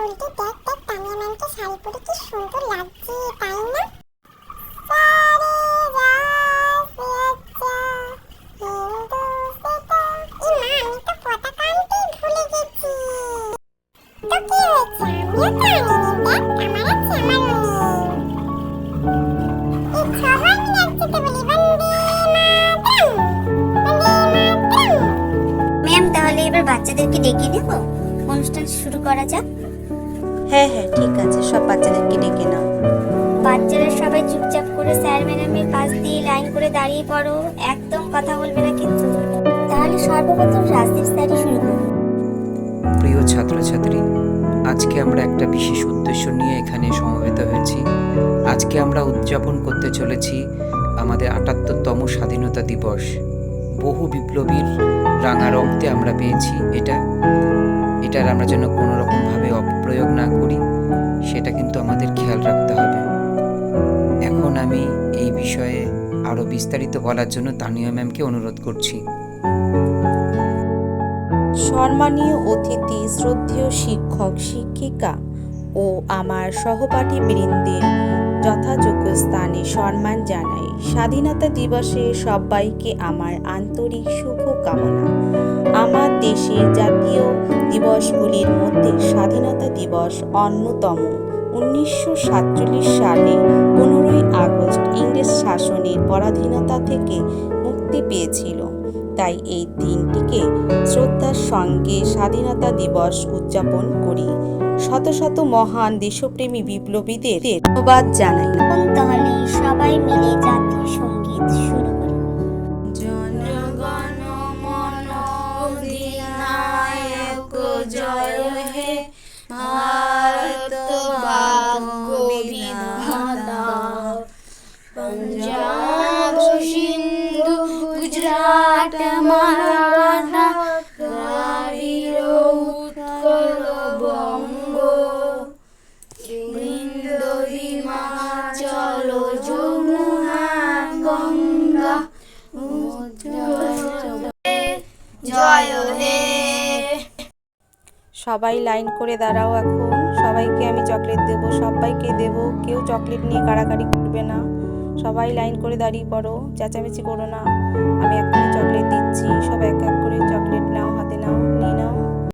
উল্টে দেখ দেখ তানিয়া ম্যামকে শাড়ি পরে কি সুন্দর লাগছে, তাই না? ম্যাম তাহলে এবার বাচ্চাদেরকে ডেকে নেব, অনুষ্ঠান শুরু করা যাক। হ্যাঁ হ্যাঁ ঠিক আছে, সব বাচ্চাদেরকে ডেকে নাও। বাচ্চারা সবাই চুপচাপ করে স্যার ম্যাডামের পাশ দিয়ে লাইন করে দাঁড়িয়ে পড়ো, একদম কথা বলবে না কিন্তু। তাহলে সর্বপ্রথম রাজদীপ স্যারই শুরু করুন। প্রিয় ছাত্রছাত্রী, আজকে আমরা একটা বিশেষ উদ্দেশ্য নিয়ে এখানে সমবেত হয়েছি। আজকে আমরা উদযাপন করতে চলেছি আমাদের ৭৮তম স্বাধীনতা দিবস। বহু বিপ্লবীর রাঙা রক্তে আমরা পেয়েছি এটার আমরা যেন কোনো রকমভাবে অপপ্রয়োগ না করি, সেটা কিন্তু আমাদের খেয়াল রাখতে হবে। এখন আমি এই বিষয়ে আরও বিস্তারিত বলার জন্য তানিয়া ম্যামকে অনুরোধ করছি। সম্মানীয় অতিথি, শ্রদ্ধেয় শিক্ষক শিক্ষিকা ও আমার সহপাঠী বৃন্দের যথাযোগ্য স্থানে সম্মান জানাই। স্বাধীনতা দিবসে সবাইকে আমার আন্তরিক শুভকামনা। আমার দেশের জাতীয় দিবসগুলির মধ্যে স্বাধীনতা দিবস অন্যতম। 1947 সালে 15ই আগস্ট ইংরেজ শাসনের পরাধীনতা থেকে মুক্তি পেয়েছিল। তাই এই দিনটিকে শ্রদ্ধার সঙ্গে স্বাধীনতা দিবস উদযাপন করি। শত শত মহান দেশপ্রেমী বিপ্লবীদের ধন্যবাদ জানাই। তাহলে সবাই মিলে জাতীয় সঙ্গীত শুরু করি। জনগণ মন অধিনায়ক জয় হে, ভারত ভাগ্য বিধাতা। পঞ্জাব সিন্ধু গুজরাট মারাঠা, দ্রাবিড় উৎকল বঙ্গ, বৃন্দ হিমাচল যমুনা গঙ্গা, জয় হে। সবাই লাইন করে দাঁড়াও। এখন সবাইকে আমি চকলেট দেব, সবাইকে দেব, কেউ চকলেট নিয়ে কাড়াকাড়ি করবে না। সবাই লাইন করে দাঁড়িয়ে পড়ো, চেঁচামেচি করো না। আমি এক্ষুনি চকলেট দিচ্ছি, সব এক এক করে চকলেট নাও, হাতে নাও, নিয়ে নাও।